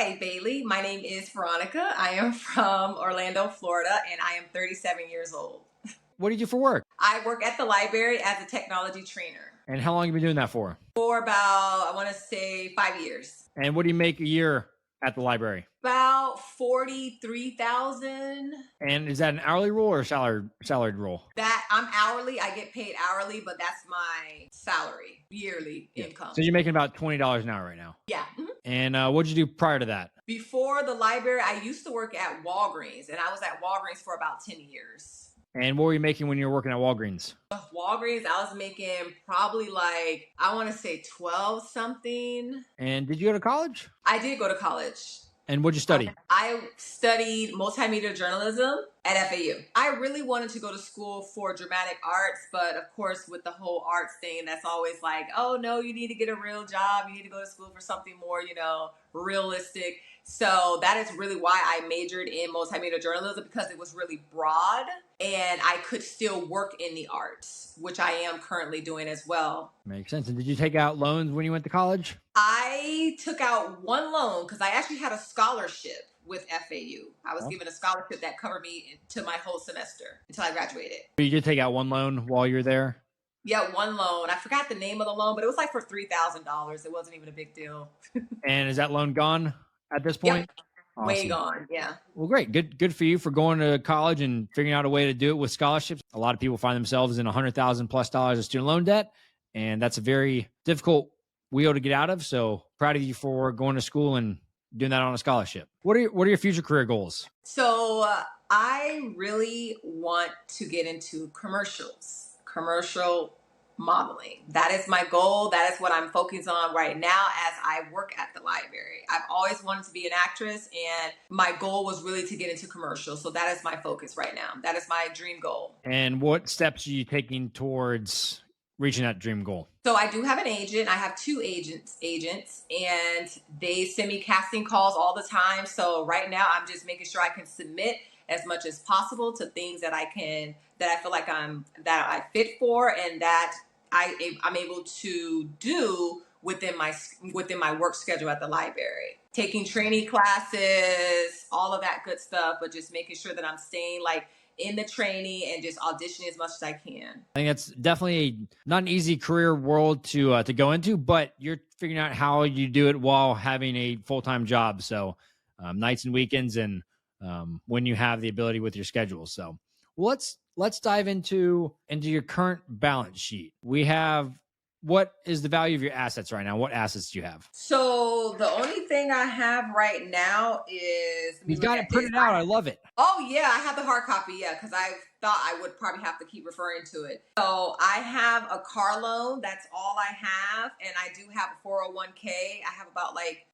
Hi, Bailey. My name is Veronica. I am from Orlando, Florida, and I am 37 years old. What do you do for work? I work at the library as a technology trainer And how long have you been doing that for? for about, I want to say 5 years. And what do you make a year at the library? About 43,000. And is that an hourly role or a salaried role? That I'm hourly. I get paid hourly, but that's my salary, yearly income. So you're making about $20 an hour right now. Yeah. And what'd you do prior to that? Before the library, I used to work at Walgreens, and I was at Walgreens for about 10 years. And what were you making when you were working at Walgreens? Walgreens, I was making probably like, I want to say 12 something. And did you go to college? I did go to college. And what'd you study? I studied multimedia journalism at FAU. I really wanted to go to school for dramatic arts, but of course with the whole arts thing, that's always like, oh no, you need to get a real job. You need to go to school for something more, realistic. So that is really why I majored in multimedia journalism, because it was really broad and I could still work in the arts, which I am currently doing as well. Makes sense. And did you take out loans when you went to college? I took out one loan because I actually had a scholarship with FAU. I was given a scholarship that covered me to my whole semester until I graduated. You did take out one loan while you were there? Yeah, one loan. I forgot the name of the loan, but it was like for $3,000. It wasn't even a big deal. And is that loan gone at this point? Yep. Awesome. Way gone, yeah. Well, great. Good for you for going to college and figuring out a way to do it with scholarships. A lot of people find themselves in $100,000 plus of student loan debt, and that's a very difficult wheel to get out of. So proud of you for going to school and doing that on a scholarship. What are your future career goals? So I really want to get into commercial modeling. That is my goal. That is what I'm focused on right now as I work at the library. I've always wanted to be an actress, and my goal was really to get into commercials. So that is my focus right now. That is my dream goal. And what steps are you taking towards reaching that dream goal? So I do have an agent. I have two agents, and they send me casting calls all the time. So right now I'm just making sure I can submit as much as possible to things that I feel like I fit for, and that I'm able to do within my work schedule at the library. Taking training classes, all of that good stuff, but just making sure that I'm staying like in the training and just auditioning as much as I can. I think that's definitely not an easy career world to go into, but you're figuring out how you do it while having a full-time job. So nights and weekends, and when you have the ability with your schedule. So let's dive into your current balance sheet. We have, what is the value of your assets right now? What assets do you have? So the only thing I have right now is... You've got it printed out. I love it. Oh, yeah, I have the hard copy, yeah, because I thought I would probably have to keep referring to it. So I have a car loan. That's all I have. And I do have a 401k. I have about like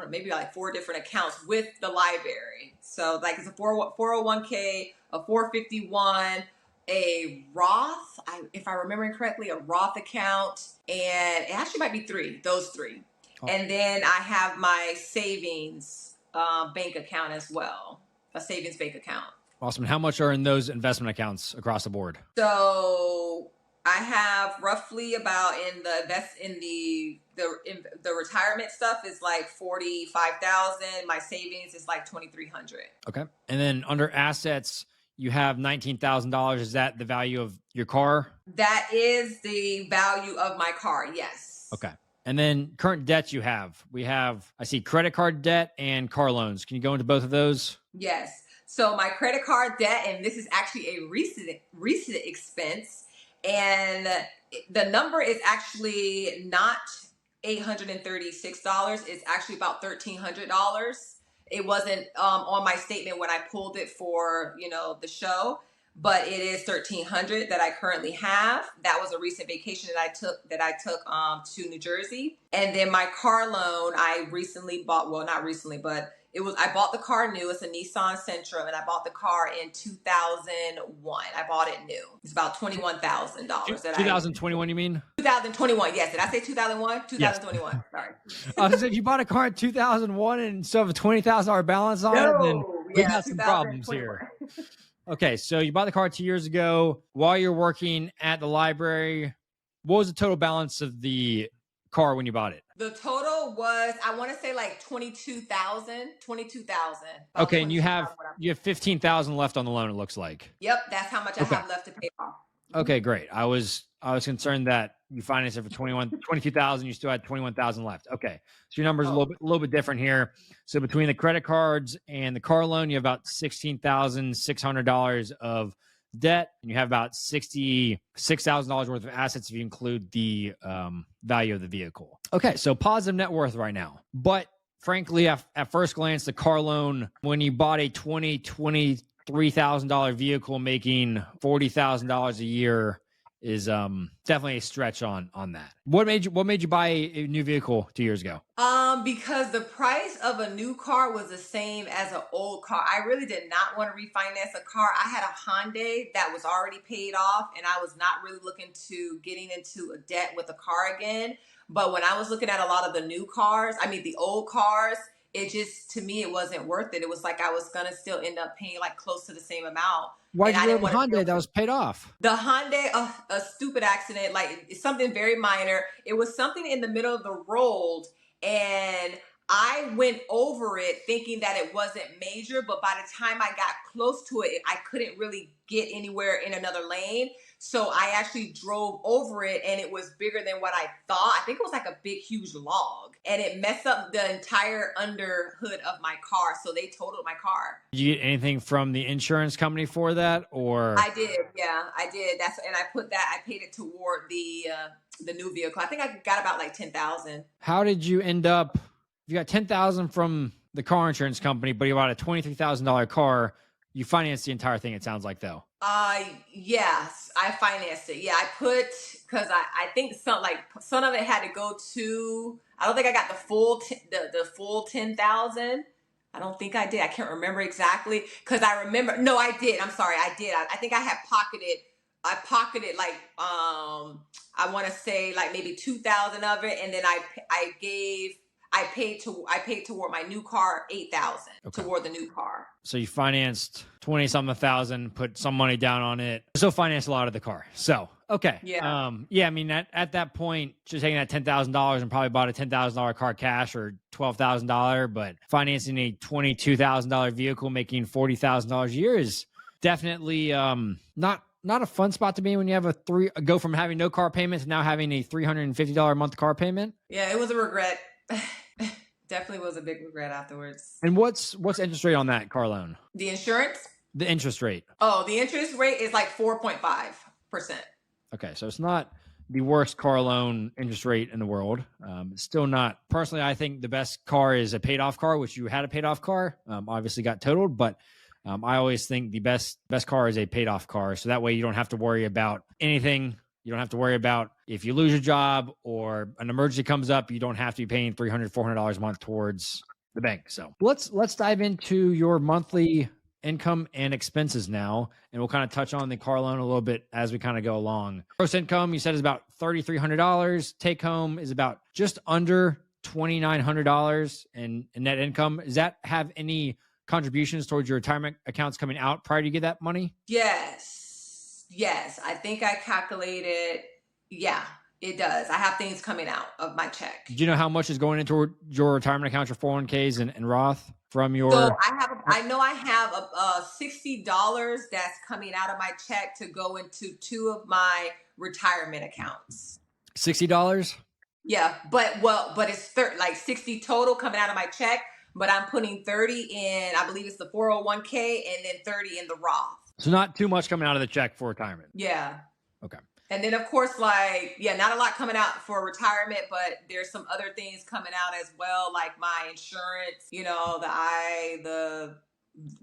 maybe like 4 different accounts with the library. So like it's a 401k, a 451, a Roth, if I remember correctly, a Roth account, and it actually might be those three. Oh. And then I have my savings bank account as well, a savings bank account. Awesome. And how much are in those investment accounts across the board? So I have roughly about in the retirement stuff is like 45,000. My savings is like 2,300. Okay. And then under assets, you have $19,000. Is that the value of your car? That is the value of my car. Yes. Okay. And then current debts you have. I see credit card debt and car loans. Can you go into both of those? Yes. So my credit card debt, and this is actually a recent expense, and the number is actually not $836. It's actually about $1,300. It wasn't on my statement when I pulled it for, the show, but it is $1,300 that I currently have. That was a recent vacation that I took to New Jersey. And then my car loan, I recently bought, well, not recently, but I bought the car new. It's a Nissan Sentra, and I bought the car in 2001. I bought it new. It's about $21,000. 2021, you mean? 2021, yes. Did I say 2001? 2021, yes. Sorry. So if you bought a car in 2001 and still have a $20,000 balance on it, then we got some problems here. Okay, so you bought the car 2 years ago. While you're working at the library, what was the total balance of the car when you bought it? The total bill was, I want to say like 22,000. About Okay, and you 22,000. have 15,000 left on the loan. It looks like. Yep, that's how much I Okay. have left to pay off. Okay, great. I was concerned that you financed it for 22,000. You still had 21,000 left. Okay, so your numbers a little bit different here. So between the credit cards and the car loan, you have about $16,600 of debt, and you have about $66,000 worth of assets if you include the value of the vehicle. Okay, so positive net worth right now, but frankly, at first glance, the car loan, when you bought a $23,000 vehicle making $40,000 a year, is definitely a stretch on that. What made you buy a new vehicle 2 years ago? Because the price of a new car was the same as an old car. I really did not want to refinance a car. I had a Hyundai that was already paid off, and I was not really looking to getting into a debt with a car again. But when I was looking at a lot of the new cars, I mean the old cars, it just, to me, it wasn't worth it. It was like I was gonna still end up paying like close to the same amount. Why And did I you didn't have a want to Hyundai that was paid off? the Hyundai, a stupid accident, like it's something very minor. It was something in the middle of the road, and I went over it thinking that it wasn't major, but by the time I got close to it, I couldn't really get anywhere in another lane. So I actually drove over it, and it was bigger than what I thought. I think it was like a big, huge log, and it messed up the entire under hood of my car. So they totaled my car. Did you get anything from the insurance company for that, or? I did, yeah, I did. I paid it toward the new vehicle. I think I got about like 10,000. How did you end up? You got 10,000 from the car insurance company, but you bought a $23,000 car. You financed the entire thing. It sounds like, though. Yes, I financed it. Yeah, because I think some of it had to go to. I don't think I got the full the full 10,000. I don't think I did. I can't remember exactly because I remember. No, I did. I'm sorry, I did. I think I had pocketed. I pocketed like I want to say like maybe 2,000 of it, and then I paid toward my new car 8,000 toward the new car. So you financed 20-something thousand, put some money down on it. So financed a lot of the car. So, okay. Yeah. Yeah, I mean, at that point, just taking that $10,000 and probably bought a $10,000 car cash or $12,000, but financing a $22,000 vehicle making $40,000 a year is definitely not a fun spot to be in when you have go from having no car payments to now having a $350 a month car payment. Yeah, it was a regret. Definitely was a big regret afterwards. And what's interest rate on that car loan? The insurance? The interest rate. Oh, the interest rate is like 4.5%. Okay, so it's not the worst car loan interest rate in the world. It's still not. Personally, I think the best car is a paid off car, which you had a paid off car. Obviously got totaled, but I always think the best car is a paid off car. So that way you don't have to worry about anything. You don't have to worry about if you lose your job or an emergency comes up, you don't have to be paying $300, $400 a month towards the bank. So let's dive into your monthly income and expenses now, and we'll kind of touch on the car loan a little bit as we kind of go along. Gross income, you said, is about $3,300. Take home is about just under $2,900 in net income. Does that have any contributions towards your retirement accounts coming out prior to get that money? Yes, I think I calculated. Yeah, it does. I have things coming out of my check. Do you know how much is going into your retirement accounts, your 401ks and Roth from your? So I know I have $60 that's coming out of my check to go into two of my retirement accounts. $60? Yeah, but it's like 60 total coming out of my check, but I'm putting 30 in. I believe it's the 401k, and then 30 in the Roth. So not too much coming out of the check for retirement. Yeah. Okay. And then of course, not a lot coming out for retirement, but there's some other things coming out as well, like my insurance, the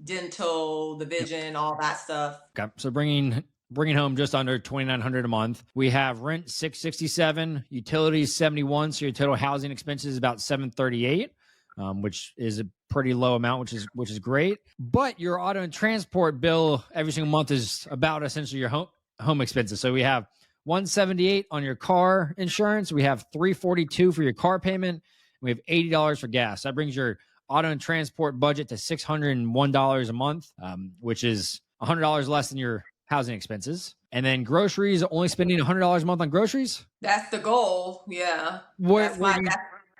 dental, the vision, all that stuff. Okay. So bringing home just under $2,900 a month. We have rent $667, utilities $71. So your total housing expenses is about $738. Which is a pretty low amount, which is great. But your auto and transport bill every single month is about essentially your home expenses. So we have $178 on your car insurance. We have $342 for your car payment. We have $80 for gas. That brings your auto and transport budget to $601 a month, which is $100 less than your housing expenses. And then groceries, only spending $100 a month on groceries. That's the goal. Yeah.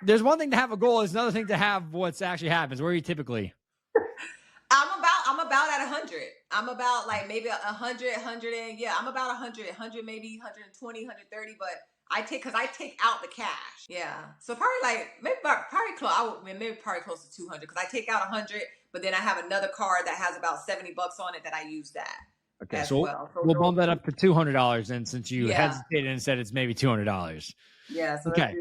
there's one thing to have a goal. It's another thing to have what's actually happens. Where are you typically? I'm about at 100. I'm about like maybe 100, and yeah, I'm about 100, maybe 120, 130, but because I take out the cash. Yeah. So probably like, maybe probably close to 200 because I take out 100, but then I have another card that has about $70 on it that I use that. Okay. So we'll bump that up to $200 then, since you hesitated and said it's maybe $200. Yeah. So okay.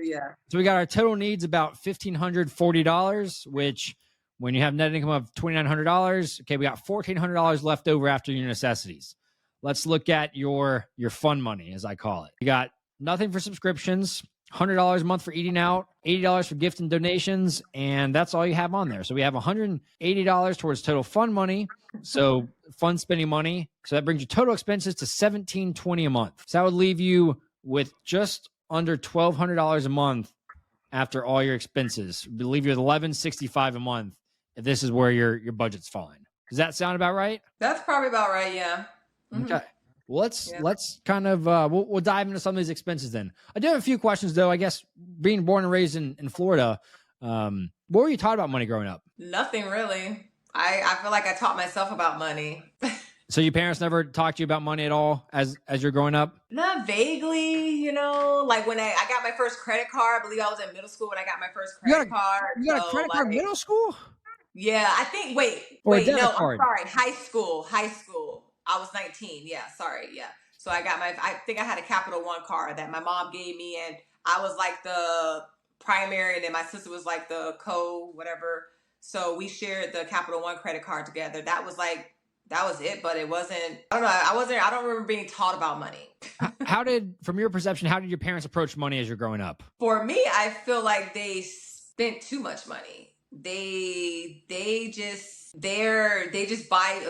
So we got our total needs about $1,540, which when you have net income of $2,900, okay, we got $1,400 left over after your necessities. Let's look at your fun money, as I call it. You got nothing for subscriptions, $100 a month for eating out, $80 for gifts and donations, and that's all you have on there. So we have $180 towards total fun money. So fun spending money. So that brings your total expenses to $1,720 a month. So that would leave you with just under $1,200 a month after all your expenses. I believe you're $1,165 a month if this is where your budget's falling. Does that sound about right? That's probably about right, yeah. Mm-hmm. Okay. Well, let's kind of we'll dive into some of these expenses then. I do have a few questions though. I guess being born and raised in Florida, what were you taught about money growing up? Nothing really. I feel like I taught myself about money. So your parents never talked to you about money at all as you're growing up? Not vaguely, like when I got my first credit card. I believe I was in middle school when I got my first credit card. You got a credit card in middle school? Yeah, I think. Wait, no, I'm sorry. High school. I was 19. Yeah, sorry. Yeah. So I think I had a Capital One card that my mom gave me, and I was like the primary, and then my sister was like the whatever. So we shared the Capital One credit card together. That was it, but it wasn't, I don't remember being taught about money. From your perception, how did your parents approach money as you're growing up? For me, I feel like they spent too much money. They just buy,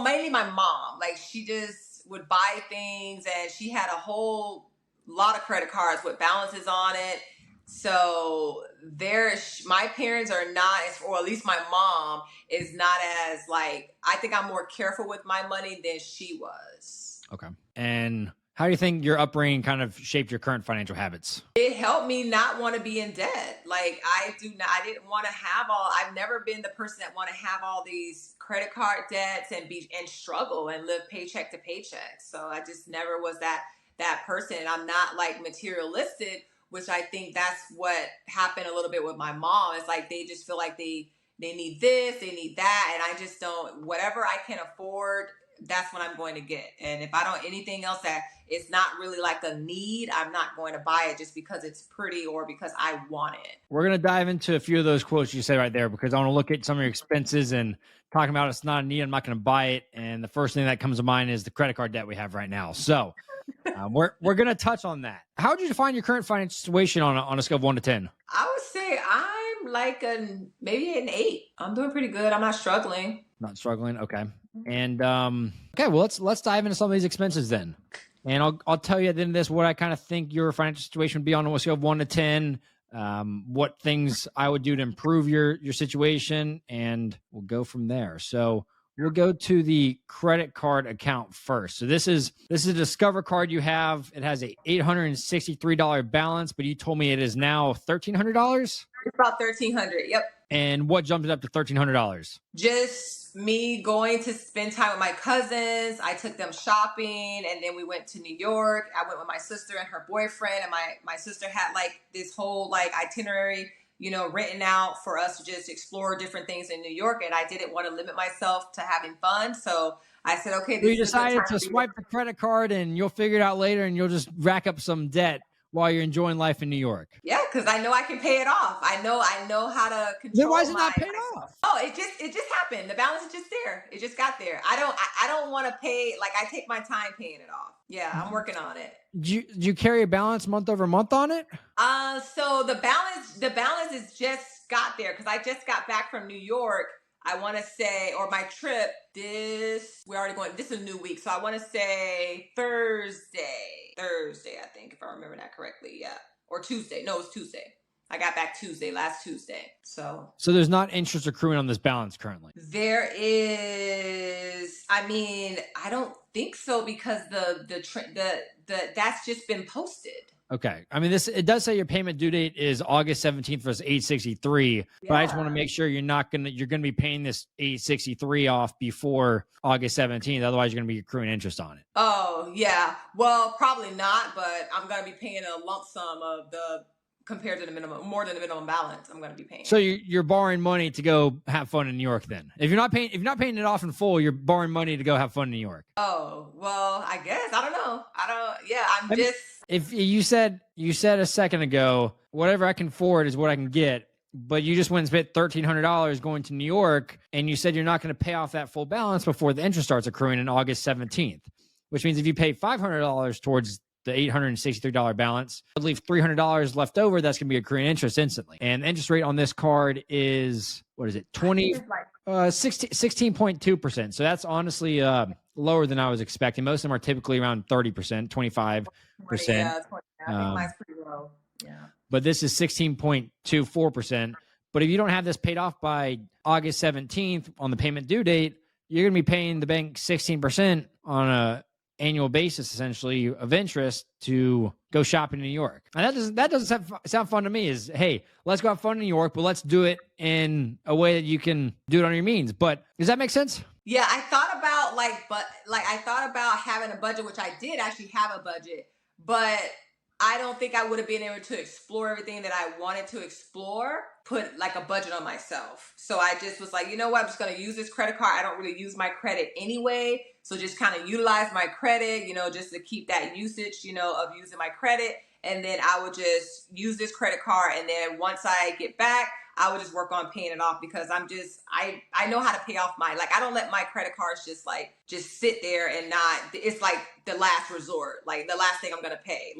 mainly my mom, she just would buy things, and she had a whole lot of credit cards with balances on it. So my parents are not, or at least my mom is not as I think I'm more careful with my money than she was. Okay. And how do you think your upbringing kind of shaped your current financial habits? It helped me not want to be in debt. I didn't want to have I've never been the person that want to have all these credit card debts and struggle and live paycheck to paycheck. So I just never was that person. And I'm not materialistic, which I think that's what happened a little bit with my mom. It's they just feel like they need this, they need that. And I just don't, whatever I can afford, that's what I'm going to get. And if I don't, anything else that it's not really a need, I'm not going to buy it just because it's pretty or because I want it. We're going to dive into a few of those quotes you said right there, because I want to look at some of your expenses and talking about it's not a need, I'm not going to buy it. And the first thing that comes to mind is the credit card debt we have right now. So we're going to touch on that. How would you define your current financial situation on a scale of 1 to 10? I would say I'm maybe an 8. I'm doing pretty good. I'm not struggling. Not struggling. Okay. And okay, well let's dive into some of these expenses then. And I'll tell you at the end of this what I kind of think your financial situation would be on a scale of 1 to 10. What things I would do to improve your situation, and we'll go from there. So we'll go to the credit card account first. So this is a Discover card you have. It has a $863 balance, but you told me it is now $1,300. It's about $1,300. Yep. And what jumped it up to $1,300? Just me going to spend time with my cousins. I took them shopping, and then we went to New York. I went with my sister and her boyfriend, and my sister had this whole itinerary, written out for us to just explore different things in New York. And I didn't want to limit myself to having fun. So I said, okay, you decided to swipe the credit card and you'll figure it out later, and you'll just rack up some debt while you're enjoying life in New York. Yeah, because I know I can pay it off. I know how to control. Then why is it not paid off? Oh, it just happened. The balance is just there. It just got there. I don't want to pay. I take my time paying it off. Yeah, I'm working on it. Do you carry a balance month over month on it? So the balance is just got there because I just got back from New York. I want to say, or my trip, we're already going, this is a new week. So I want to say Thursday, I think, if I remember that correctly. Yeah. Or Tuesday. No, it was Tuesday. I got back last Tuesday. So there's not interest accruing on this balance currently? There is, I don't think so because the that's just been posted. Okay. I mean, it does say your payment due date is August 17th versus 863, but I just want to make sure you're going to be paying this 863 off before August 17th. Otherwise, you're going to be accruing interest on it. Oh, yeah. Well, probably not, but I'm going to be paying a lump sum of compared to the minimum, more than the minimum balance I'm going to be paying. So you're borrowing money to go have fun in New York then. If you're not paying it off in full, you're borrowing money to go have fun in New York. Oh, well, I guess. I don't know. If you said a second ago, whatever I can afford is what I can get, but you just went and spent $1,300 going to New York, and you said you're not going to pay off that full balance before the interest starts accruing on August 17th, which means if you pay $500 towards the $863 balance, I'd leave $300 left over. That's going to be accruing interest instantly. And the interest rate on this card is, what is it? 16.2%. So that's honestly lower than I was expecting. Most of them are typically around 30%, 25%. Yeah, 20. I think mine's pretty low. Yeah. But this is 16.24%. But if you don't have this paid off by August 17th on the payment due date, you're going to be paying the bank 16% on a annual basis, essentially, of interest to go shopping in New York. And that doesn't sound fun to me. Is, hey, let's go have fun in New York, but let's do it in a way that you can do it on your means. But does that make sense? Yeah, I thought about having a budget, which I did actually have a budget, but I don't think I would have been able to explore everything that I wanted to explore, put like a budget on myself. So I just was like, you know what? I'm just going to use this credit card. I don't really use my credit anyway. So just kind of utilize my credit, just to keep that usage, of using my credit. And then I would just use this credit card. And then once I get back, I would just work on paying it off, because I know how to pay off I don't let my credit cards just sit there and not, it's like the last resort, like the last thing I'm going to pay.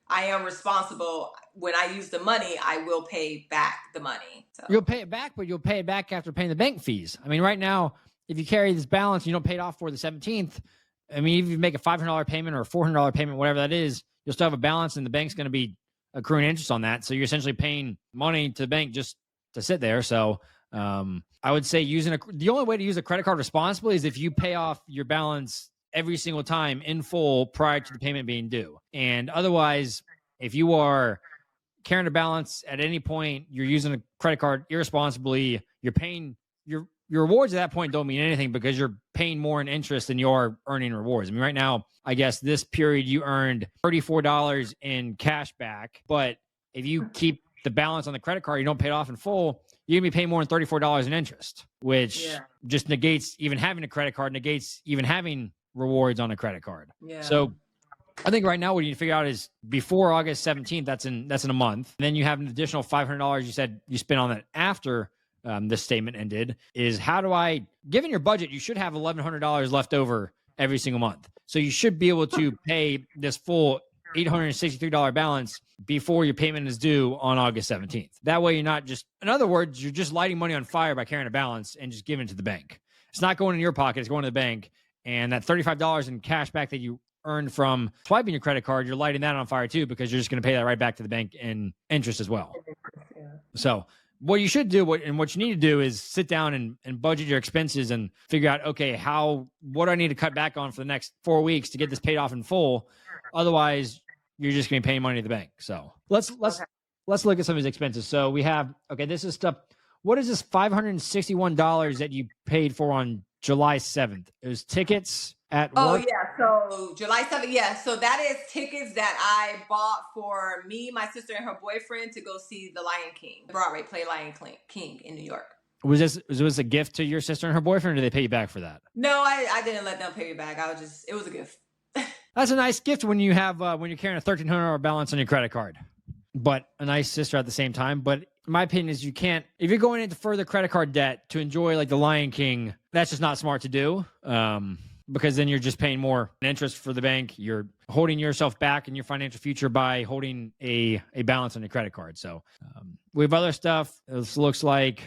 I am responsible. When I use the money, I will pay back the money. So. You'll pay it back, but you'll pay it back after paying the bank fees. I mean, right now, if you carry this balance and you don't pay it off for the 17th, I mean, if you make a $500 payment or a $400 payment, whatever that is, you'll still have a balance, and the bank's going to be accruing interest on that. So you're essentially paying money to the bank just to sit there. So I would say the only way to use a credit card responsibly is if you pay off your balance every single time in full prior to the payment being due. And otherwise, if you are carrying a balance at any point, you're using a credit card irresponsibly, you're paying your rewards at that point don't mean anything, because you're paying more in interest than you are earning rewards. I mean, right now, I guess this period you earned $34 in cash back, but if you keep the balance on the credit card, you don't pay it off in full, you're going to be paying more than $34 in interest, which just negates even having a credit card, negates even having rewards on a credit card. Yeah. So I think right now what you need to figure out is before August 17th, that's in a month. And then you have an additional $500 you said you spent on that after this statement ended, is how do I, given your budget, you should have $1,100 left over every single month. So you should be able to pay this full $863 balance before your payment is due on August 17th. That way you're not just, in other words, you're just lighting money on fire by carrying a balance and just giving it to the bank. It's not going in your pocket, it's going to the bank. And that $35 in cash back that you earned from swiping your credit card, you're lighting that on fire too, because you're just going to pay that right back to the bank in interest as well. Yeah. So what you should do, what you need to do is sit down and budget your expenses and figure out, okay, what do I need to cut back on for the next 4 weeks to get this paid off in full? Otherwise, you're just going to be paying money to the bank. So let's look at some of these expenses. So we have, this is stuff. What is this $561 that you paid for on July 7th? It was tickets at work? Oh, yeah. So July 7th. Yeah. So that is tickets that I bought for me, my sister, and her boyfriend to go see The Lion King, Broadway play Lion King in New York. Was this a gift to your sister and her boyfriend, or did they pay you back for that? No, I didn't let them pay me back. It was a gift. That's a nice gift when you have when you're carrying a $1,300 balance on your credit card, but a nice sister at the same time. But my opinion is you can't, if you're going into further credit card debt to enjoy like The Lion King, that's just not smart to do. Because then you're just paying more interest for the bank. You're holding yourself back in your financial future by holding a balance on your credit card. So we have other stuff. This looks like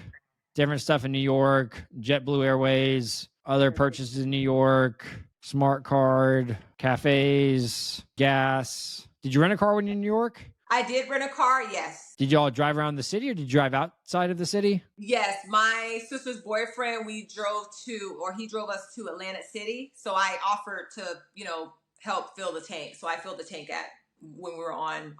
different stuff in New York, JetBlue Airways, other purchases in New York, smart card, cafes, gas. Did you rent a car when you're in New York? I did rent a car, yes. Did you all drive around the city, or did you drive outside of the city? Yes, my sister's boyfriend, he drove us to Atlantic City. So I offered to, help fill the tank. So I filled the tank when we were on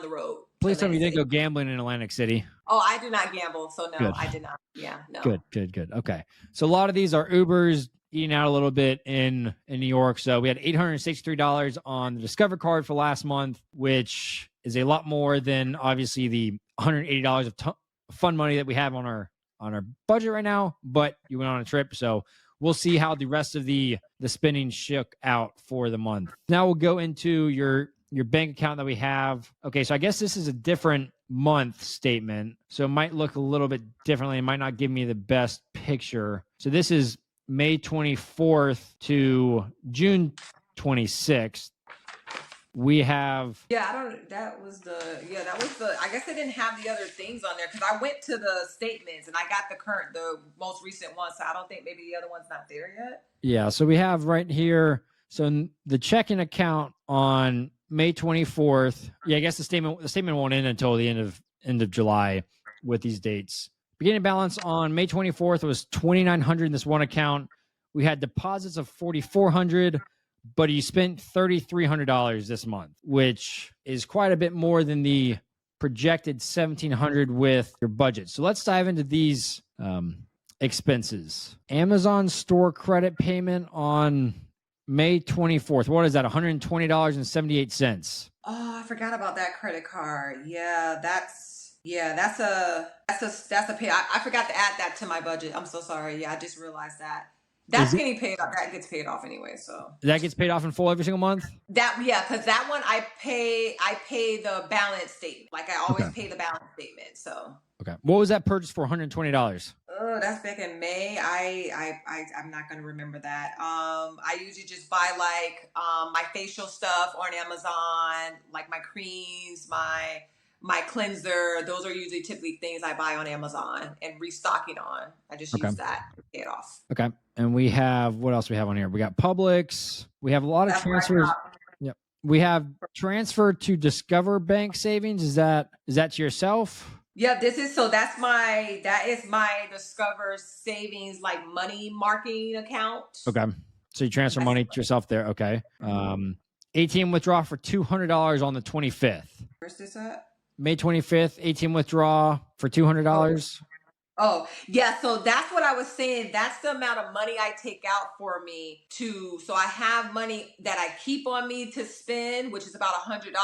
the road. Please tell me you didn't go gambling in Atlantic City. Oh, I do not gamble, so no, Good. I did not. Yeah, no. Good. Okay. So a lot of these are Ubers, eating out a little bit in New York. So we had $863 on the Discover card for last month, which is a lot more than obviously the $180 of fun money that we have on our budget right now. But you went on a trip, so we'll see how the rest of the spending shook out for the month. Now we'll go into your bank account that we have. Okay, so I guess this is a different month statement, so it might look a little bit differently. It might not give me the best picture. So this is May 24th to June 26th. We have that was the I guess they didn't have the other things on there because I went to the statements and I got the most recent one, so I don't think maybe the other one's not there yet. Yeah, so we have right here, so the checking account on May 24th. Yeah, I guess the statement won't end until the end of July with these dates. Beginning balance on May 24th was $2,900 in this one account. We had deposits of $4,400, but you spent $3,300 this month, which is quite a bit more than the projected $1,700 with your budget. So let's dive into these expenses. Amazon store credit payment on May 24th. What is that? $120.78. Oh, I forgot about that credit card. Yeah, that's a pay. I forgot to add that to my budget. I'm so sorry. Yeah, I just realized that. That's getting paid off. That gets paid off anyway. So that gets paid off in full every single month? Because that one I pay the balance statement. Like I always pay the balance statement. So okay. What was that purchase for $120? Oh, that's back in May. I'm not gonna remember that. I usually just buy like my facial stuff on Amazon, like my creams, my cleanser. Those are usually typically things I buy on Amazon and restocking on. I just use that to pay it off. Okay. And we have, what else we have on here? We got Publix. We have a lot of transfers. Yep. We have transfer to Discover Bank savings. Is that to yourself? Yeah, that is my Discover savings, like money marking account. Okay. So you transfer money to yourself there. Okay. ATM withdrawal for $200 on the 25th. Where's this at? May 25th, ATM withdrawal for $200. Oh, yeah. So that's what I was saying. That's the amount of money I take out so I have money that I keep on me to spend, which is about $100.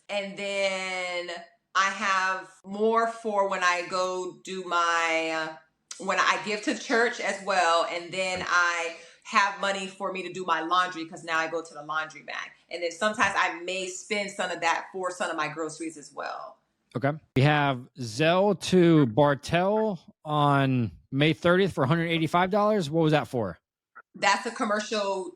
And then I have more for when I go do when I give to church as well. And then I have money for me to do my laundry because now I go to the laundromat. And then sometimes I may spend some of that for some of my groceries as well. Okay. We have Zelle to Bartell on May 30th for $185. What was that for? That's a commercial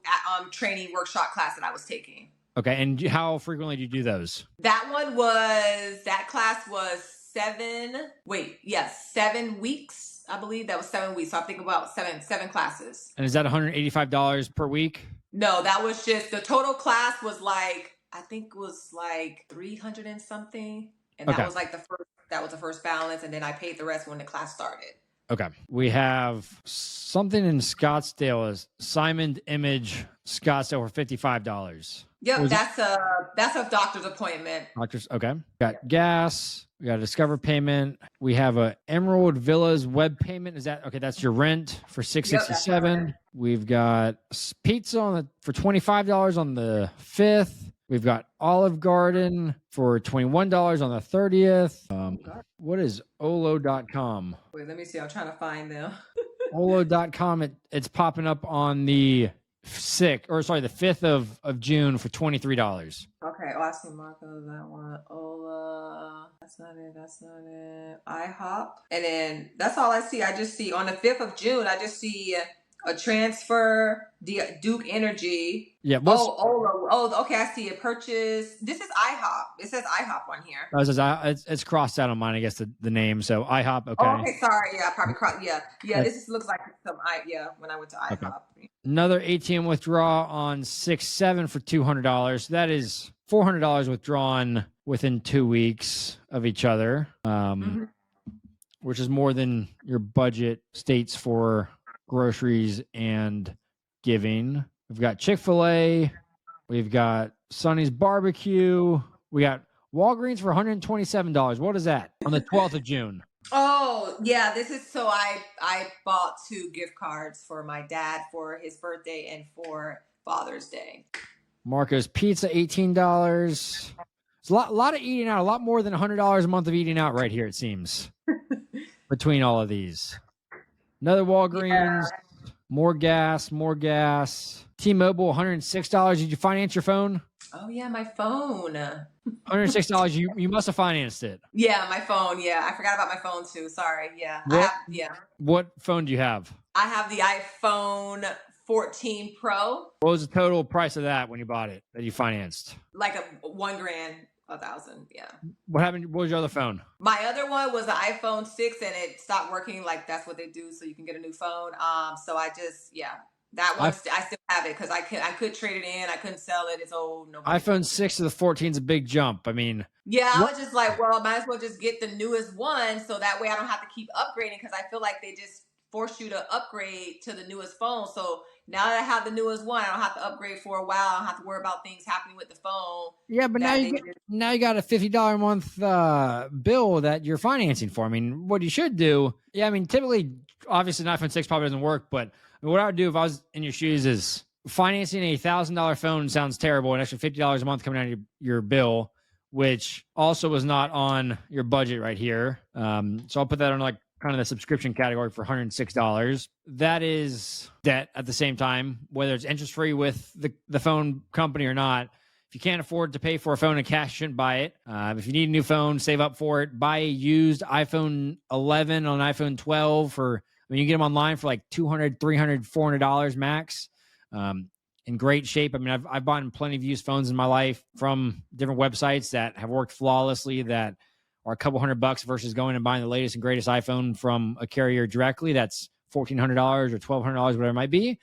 training workshop class that I was taking. Okay. And how frequently do you do those? That class was 7 weeks. I believe that was 7 weeks. So I think about seven classes. And is that $185 per week? No, that was just the total class was like, I think was like 300 and something. And that was like the first balance. And then I paid the rest when the class started. Okay. We have something in Scottsdale as Simon Image Scottsdale for $55. Yep, that's a doctor's appointment. Okay. Got gas. We got a Discover payment. We have a Emerald Villas web payment. Is that okay? That's your rent for $667. Yep, we've got pizza for $25 on the 5th. We've got Olive Garden for $21 on the 30th. What is Olo.com? Wait, let me see. I'm trying to find them. Olo.com. It's popping up on the 5th of June for $23. Okay. Oh, I see Marco, that one. Ola. That's not it. IHOP. And then that's all I see. I just see on the 5th of June, I just see a transfer, Duke Energy. Yeah. Okay. I see a purchase. This is IHOP. It says IHOP on here. It's crossed out on mine, I guess, the name. So IHOP. Okay. Oh, okay. Sorry. Yeah. Probably crossed. Yeah. This looks like when I went to IHOP. Okay. Another ATM withdrawal on 6/7 for $200. That is $400 withdrawn within 2 weeks of each other, which is more than your budget states for groceries and giving. We've got Chick-fil-A We've got Sonny's Barbecue. We got Walgreens for $127. What is that on the 12th of June? Oh, yeah, this is so I bought 2 gift cards for my dad for his birthday and for Father's Day. Marco's Pizza, $18. It's a lot of eating out, a lot more than $100 a month of eating out right here, it seems, between all of these. Another Walgreens, more gas. T-Mobile, $106. Did you finance your phone? Oh, yeah, my phone. $106. You must have financed it. Yeah, my phone. Yeah, I forgot about my phone too. Sorry. Yeah, What phone do you have? I have the iPhone 14 Pro. What was the total price of that when you bought it that you financed? Like $1,000, $1,000. Yeah. What happened? What was your other phone? My other one was the iPhone 6 and it stopped working. Like that's what they do, so you can get a new phone. So I just that one I still have it because I could trade it in. I couldn't sell it. It's old. iPhone 6 to the 14 is a big jump. I mean, I was just like, well, I might as well just get the newest one so that way I don't have to keep upgrading because I feel like they just force you to upgrade to the newest phone. So now that I have the newest one, I don't have to upgrade for a while. I don't have to worry about things happening with the phone. Yeah, but now you got a $50 a month bill that you're financing for. I mean, what you should do, I mean, typically, obviously, an iPhone 6 probably doesn't work, but what I would do if I was in your shoes is financing a $1,000 phone sounds terrible. An extra $50 a month coming out of your bill, which also was not on your budget right here. So I'll put that on like kind of the subscription category for $106. That is debt at the same time, whether it's interest free with the phone company or not. If you can't afford to pay for a phone in cash, you shouldn't buy it. If you need a new phone, save up for it. Buy a used iPhone 11 on iPhone 12 you can get them online for like $200, $300, $400 max. In great shape. I mean, I've bought plenty of used phones in my life from different websites that have worked flawlessly that are a couple $100 versus going and buying the latest and greatest iPhone from a carrier directly. That's $1,400 or $1,200, whatever it might be.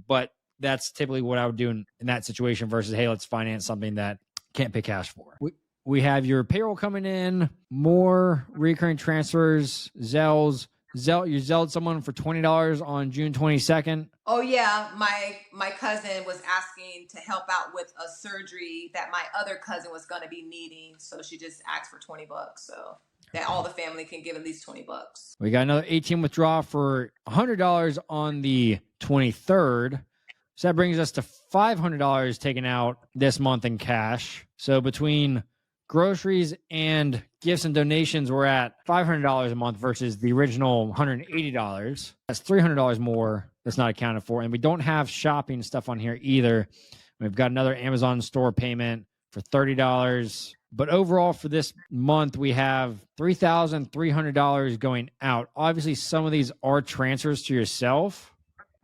But that's typically what I would do in that situation versus, hey, let's finance something that can't pay cash for. We have your payroll coming in, more recurring transfers, Zells. You Zelled someone for $20 on June 22nd. Oh yeah, my cousin was asking to help out with a surgery that my other cousin was going to be needing, so she just asked for $20, so that all the family can give at least $20. We got another ATM withdrawal for $100 on the 23rd. So that brings us to $500 taken out this month in cash. So between groceries and gifts and donations, we're at $500 a month versus the original $180. That's $300 more that's not accounted for. And we don't have shopping stuff on here either. We've got another Amazon store payment for $30. But overall for this month, we have $3,300 going out. Obviously, some of these are transfers to yourself.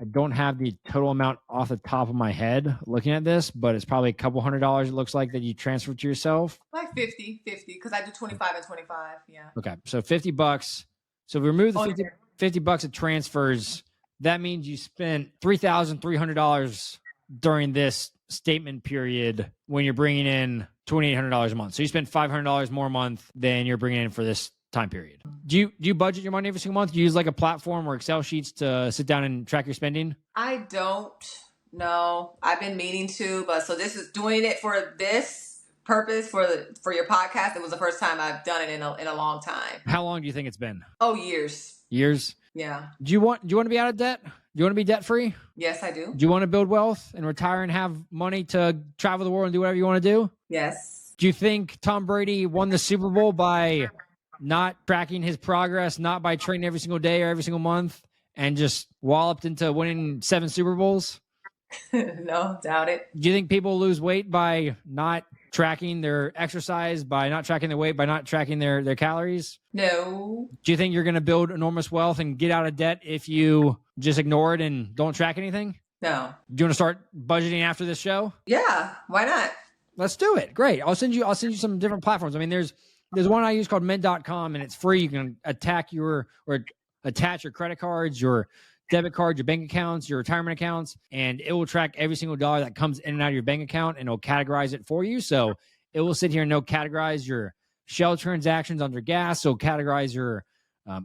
I don't have the total amount off the top of my head looking at this, but it's probably a couple $100 it looks like that you transfer to yourself. Like 50, because I do 25 and 25. Yeah. Okay. So $50. So if we remove the $50 of transfers, that means you spent $3,300 during this statement period when you're bringing in $2,800 a month. So you spend $500 more a month than you're bringing in for this time period. Do you budget your money every single month? Do you use like a platform or Excel sheets to sit down and track your spending? I don't. No, I've been meaning to, but so this is doing it for this purpose for your podcast. It was the first time I've done it in a long time. How long do you think it's been? Oh, years. Years? Yeah. Do you want to be out of debt? Do you want to be debt free? Yes, I do. Do you want to build wealth and retire and have money to travel the world and do whatever you want to do? Yes. Do you think Tom Brady won the Super Bowl by not tracking his progress, not by training every single day or every single month, and just walloped into winning 7 Super Bowls? No, doubt it. Do you think people lose weight by not tracking their exercise, by not tracking their weight, by not tracking their calories? No. Do you think you're going to build enormous wealth and get out of debt if you just ignore it and don't track anything? No. Do you want to start budgeting after this show? Yeah, why not? Let's do it. Great. I'll send you some different platforms. I mean, there's one I use called Mint.com, and it's free. You can attach your credit cards, your debit cards, your bank accounts, your retirement accounts, and it will track every single dollar that comes in and out of your bank account, and it'll categorize it for you. So it will sit here and it'll categorize your Shell transactions under gas. So categorize your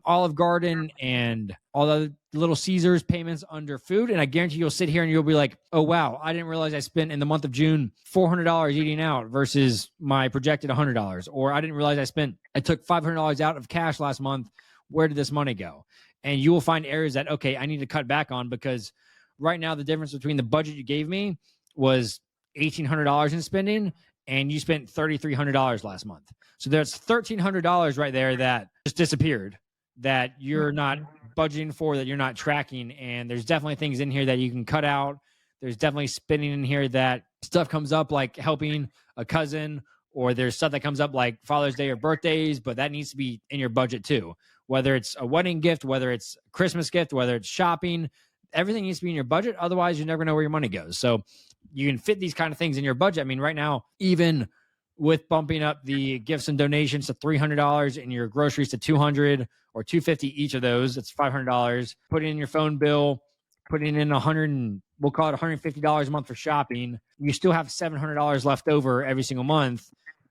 Olive Garden and all the Little Caesars payments under food. And I guarantee you'll sit here and you'll be like, oh, wow, I didn't realize I spent in the month of June $400 eating out versus my projected $100. Or I didn't realize I took $500 out of cash last month. Where did this money go? And you will find areas that, okay, I need to cut back on, because right now the difference between the budget you gave me was $1,800 in spending, and you spent $3,300 last month. So there's $1,300 right there that just disappeared, that you're not budgeting for, that you're not tracking. And there's definitely things in here that you can cut out. There's definitely spending in here that stuff comes up like helping a cousin, or there's stuff that comes up like Father's Day or birthdays, but that needs to be in your budget too. Whether it's a wedding gift, whether it's a Christmas gift, whether it's shopping, everything needs to be in your budget. Otherwise, you never know where your money goes. So you can fit these kind of things in your budget. I mean, right now, even with bumping up the gifts and donations to $300 and your groceries to $200 or $250 each of those, it's $500. Putting in your phone bill, putting in we'll call it $150 a month for shopping. You still have $700 left over every single month.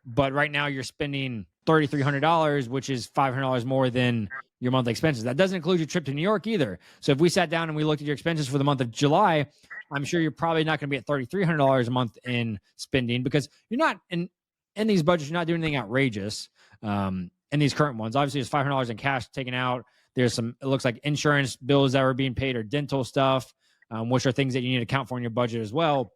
But right now you're spending $3,300, which is $500 more than your monthly expenses. That doesn't include your trip to New York either. So if we sat down and we looked at your expenses for the month of July, I'm sure you're probably not going to be at $3,300 a month in spending, because you're not in these budgets, you're not doing anything outrageous. In these current ones, obviously there's $500 in cash taken out. There's some, it looks like insurance bills that are being paid, or dental stuff, which are things that you need to account for in your budget as well.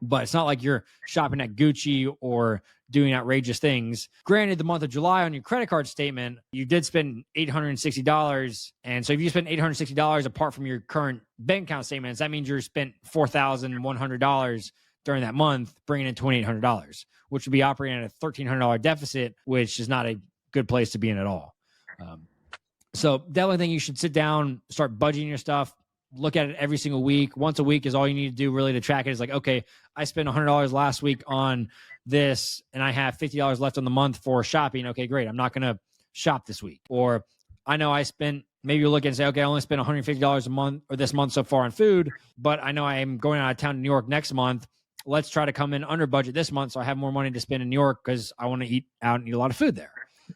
But it's not like you're shopping at Gucci or doing outrageous things. Granted, the month of July on your credit card statement, you did spend $860. And so if you spend $860 apart from your current bank account statements, that means you spent $4,100 during that month, bringing in $2,800, which would be operating at a $1,300 deficit, which is not a good place to be in at all. So definitely think you should sit down, start budgeting your stuff. Look at it every single week. Once a week is all you need to do really to track it. Is like, okay, I spent $100 last week on this and I have $50 left on the month for shopping. Okay, great. I'm not going to shop this week. Or I know I spent, maybe you look and say, okay, I only spent $150 a month or this month so far on food, but I know I am going out of town to New York next month. Let's try to come in under budget this month so I have more money to spend in New York, because I want to eat out and eat a lot of food there.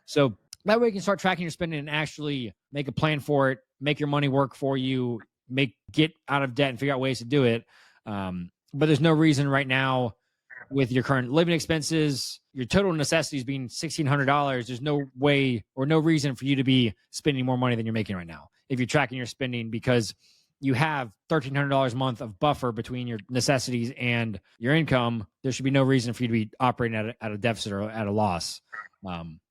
So that way you can start tracking your spending and actually make a plan for it, make your money work for you, get out of debt and figure out ways to do it. But there's no reason right now with your current living expenses, your total necessities being $1,600, there's no way or no reason for you to be spending more money than you're making right now if you're tracking your spending, because you have $1,300 a month of buffer between your necessities and your income. There should be no reason for you to be operating at a deficit or at a loss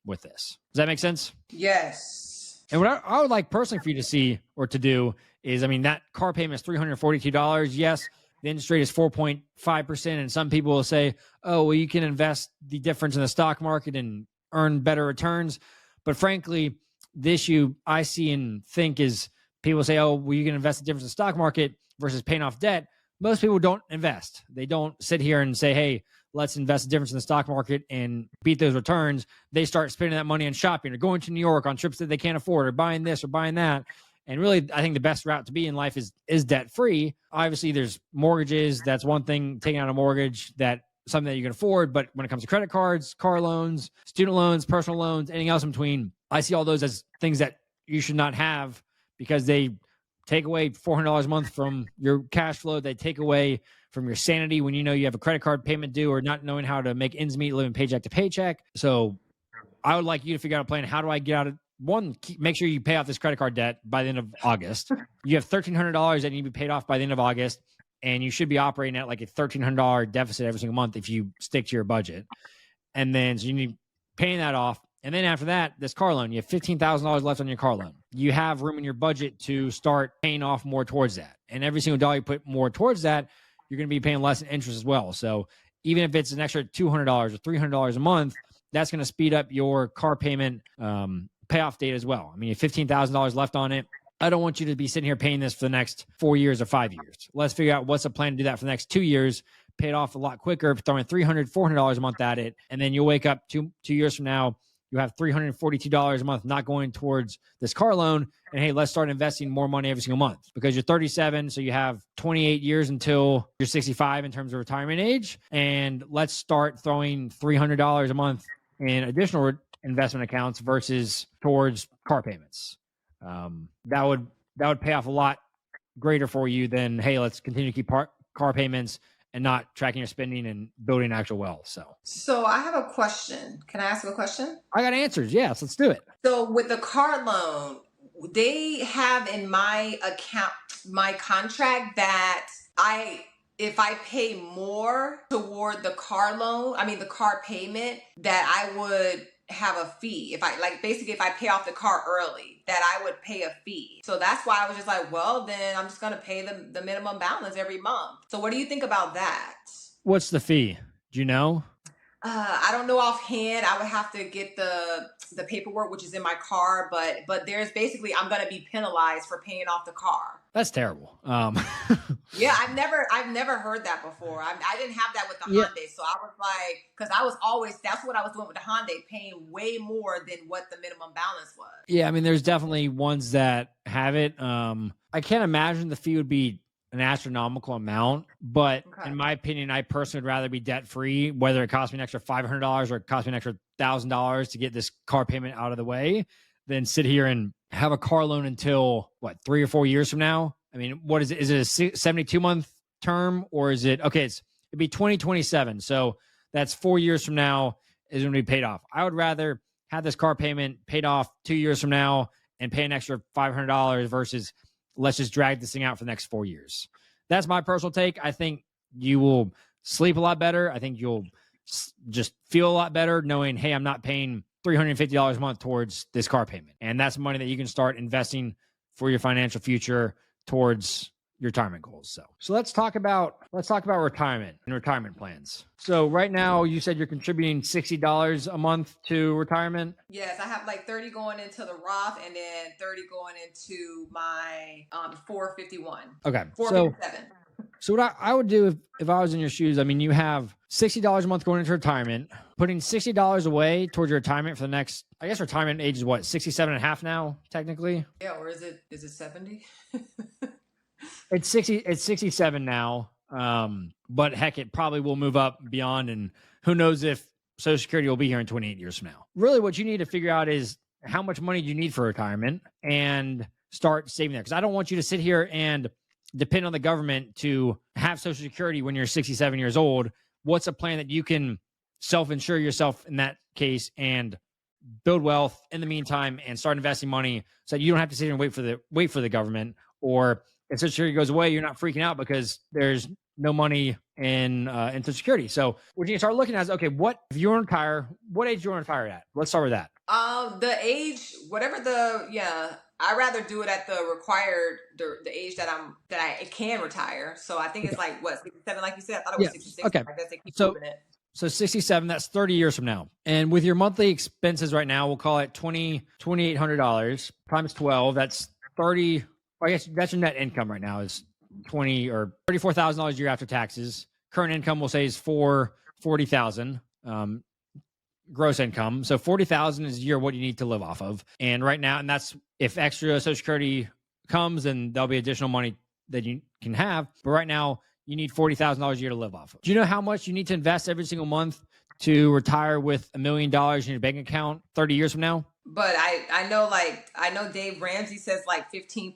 with this. Does that make sense? Yes. And what I would like personally for you to see or to do is, I mean, that car payment is $342. Yes, the interest rate is 4.5%. And some people will say, oh, well, you can invest the difference in the stock market and earn better returns. But frankly, the issue I see and think is people say, oh, well, you can invest the difference in the stock market versus paying off debt. Most people don't invest. They don't sit here and say, hey, let's invest the difference in the stock market and beat those returns. They start spending that money on shopping or going to New York on trips that they can't afford, or buying this or buying that. And really, I think the best route to be in life is debt-free. Obviously, there's mortgages. That's one thing, taking out a mortgage, that something that you can afford. But when it comes to credit cards, car loans, student loans, personal loans, anything else in between, I see all those as things that you should not have, because they take away $400 a month from your cash flow. They take away from your sanity when you know you have a credit card payment due, or not knowing how to make ends meet, living paycheck to paycheck. So I would like you to figure out a plan. How do I get out of one? Make sure you pay off this credit card debt by the end of August. You have $1,300 that need to be paid off by the end of August, and you should be operating at like a $1,300 deficit every single month if you stick to your budget. And then so you need paying that off. And then after that, this car loan, you have $15,000 left on your car loan. You have room in your budget to start paying off more towards that. And every single dollar you put more towards that, you're going to be paying less in interest as well. So even if it's an extra $200 or $300 a month, that's going to speed up your car payment payoff date as well. I mean, you have $15,000 left on it. I don't want you to be sitting here paying this for the next 4 years or 5 years. Let's figure out what's the plan to do that for the next 2 years, pay it off a lot quicker, throwing $300, $400 a month at it. And then you'll wake up two years from now, you have $342 a month not going towards this car loan. And hey, let's start investing more money every single month, because you're 37. So you have 28 years until you're 65 in terms of retirement age. And let's start throwing $300 a month in additional investment accounts versus towards car payments. That would pay off a lot greater for you than, hey, let's continue to keep car payments and not tracking your spending and building actual wealth. So I have a question. Can I ask you a question? I got answers. Yes, let's do it. So with the car loan, they have in my account, my contract, that if I pay more toward the car loan, the car payment, that I would have a fee. If I pay off the car early, that I would pay a fee. So that's why I was just like, well, then I'm just going to pay the minimum balance every month. So what do you think about that? What's the fee? Do you know? I don't know offhand. I would have to get the paperwork, which is in my car, but there's basically, I'm going to be penalized for paying off the car. That's terrible. Yeah, I've never heard that before. I didn't have that with the Hyundai, so I was like, because that's what I was doing with the Hyundai, paying way more than what the minimum balance was. Yeah, there's definitely ones that have it. I can't imagine the fee would be an astronomical amount, but in my opinion, I personally would rather be debt free, whether it costs me an extra $500 or it costs me an extra $1,000 to get this car payment out of the way, than sit here and have a car loan until 3 or 4 years from now. What is it? Is it a 72-month term, or is it it'd be 2027. So that's 4 years from now is going to be paid off. I would rather have this car payment paid off 2 years from now and pay an extra $500 versus let's just drag this thing out for the next 4 years. That's my personal take. I think you will sleep a lot better. I think you'll just feel a lot better knowing, hey, I'm not paying $350 a month towards this car payment. And that's money that you can start investing for your financial future towards your retirement goals. So let's talk about retirement and retirement plans. So right now you said you're contributing $60 a month to retirement. Yes, I have like 30 going into the Roth and then 30 going into my 451. Okay. 457. So what I would do if I was in your shoes, you have $60 a month going into retirement, putting $60 away towards your retirement for the next, I guess retirement age is what, 67 and a half now, technically? Yeah, or is it 70? It's 67 now. But heck, it probably will move up beyond, and who knows if Social Security will be here in 28 years from now. Really what you need to figure out is how much money do you need for retirement and start saving there. Because I don't want you to sit here and depend on the government to have Social Security when you're 67 years old. What's a plan that you can self-insure yourself in that case and build wealth in the meantime and start investing money so that you don't have to sit here and wait for the government, or if Social Security goes away, you're not freaking out because there's no money in Social Security. So what you start looking at is, okay, what age do you want to retire at? Let's start with that. The age, I'd rather do it at the age that I can retire. So I think it's 67, like you said. I thought it was 66. Okay. I guess they keep moving it. So 67, that's 30 years from now. And with your monthly expenses right now, we'll call it $2,800 times 12. That's 30. I guess that's your net income right now is $20 or $34,000 a year after taxes. Current income we'll say is $40,000 gross income. So $40,000 is a year what you need to live off of. And right now, and that's if extra Social Security comes, and there'll be additional money that you can have. But right now, you need $40,000 a year to live off of. Do you know how much you need to invest every single month to retire with $1 million in your bank account 30 years from now? But I know Dave Ramsey says 15%,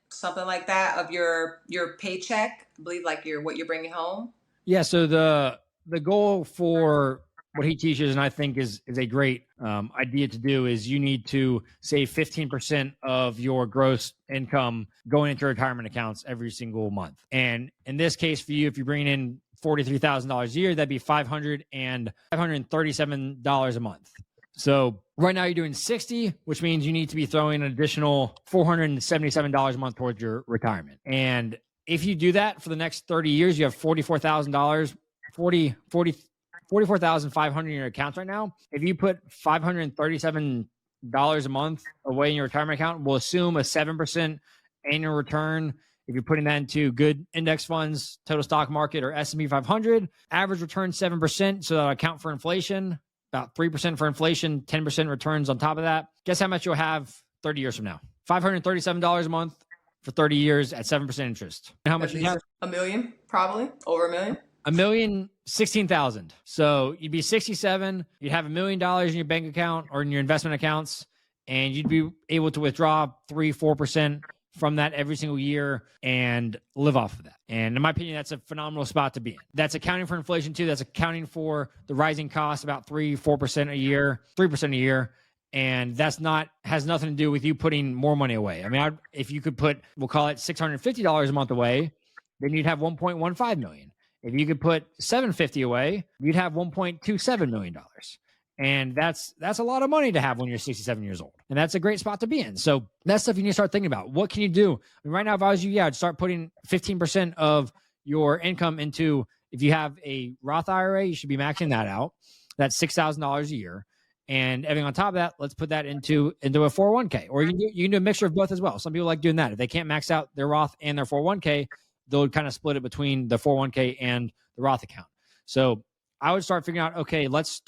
something like that, of your paycheck. I believe what you're bringing home. Yeah. So the goal for what he teaches, and I think is a great idea to do, is you need to save 15% of your gross income going into retirement accounts every single month. And in this case for you, if you're bringing in $43,000 a year, that'd be $537 a month. So right now you're doing 60, which means you need to be throwing an additional $477 a month towards your retirement. And if you do that for the next 30 years, you have $44,500 in your accounts right now. If you put $537 a month away in your retirement account, we'll assume a 7% annual return. If you're putting that into good index funds, total stock market, or S&P 500, average return 7%. So that'll account for inflation, about 3% for inflation, 10% returns on top of that. Guess how much you'll have 30 years from now? $537 a month for 30 years at 7% interest. And how much you have? $1 million, probably over $1 million. 1,016,000. So you'd be 67. You'd have $1 million in your bank account or in your investment accounts, and you'd be able to withdraw 3-4% from that every single year and live off of that. And in my opinion, that's a phenomenal spot to be in. That's accounting for inflation too. That's accounting for the rising costs, about 3-4% a year, 3% a year. And has nothing to do with you putting more money away. I mean, if you could put, we'll call it $650 a month away, then you'd have $1.15 million. If you could put $750 away, you'd have $1.27 million. And that's a lot of money to have when you're 67 years old. And that's a great spot to be in. So that's stuff you need to start thinking about. What can you do? I mean, right now, if I was you, I'd start putting 15% of your income into, if you have a Roth IRA, you should be maxing that out. That's $6,000 a year. And everything on top of that, let's put that into a 401k. Or you can do a mixture of both as well. Some people like doing that. If they can't max out their Roth and their 401k, they'll kind of split it between the 401k and the Roth account. So I would start figuring out, okay, let's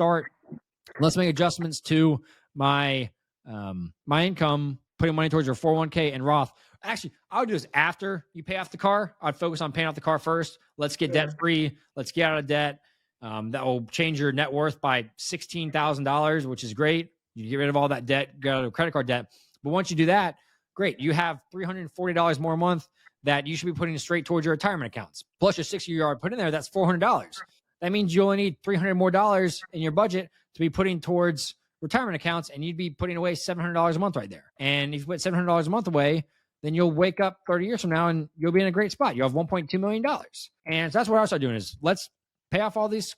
make adjustments to my my income, putting money towards your 401k and Roth. Actually, I would do this after you pay off the car. I'd focus on paying off the car first. Let's get debt free. Let's get out of debt. That will change your net worth by $16,000, which is great. You get rid of all that debt, get out of credit card debt. But once you do that, great. You have $340 more a month that you should be putting straight towards your retirement accounts. Plus your 6 year you already put in there, that's $400. That means you only need $300 more in your budget to be putting towards retirement accounts, and you'd be putting away $700 a month right there. And if you put $700 a month away, then you'll wake up 30 years from now and you'll be in a great spot. You'll have $1.2 million. And so that's what I start doing is let's pay off all this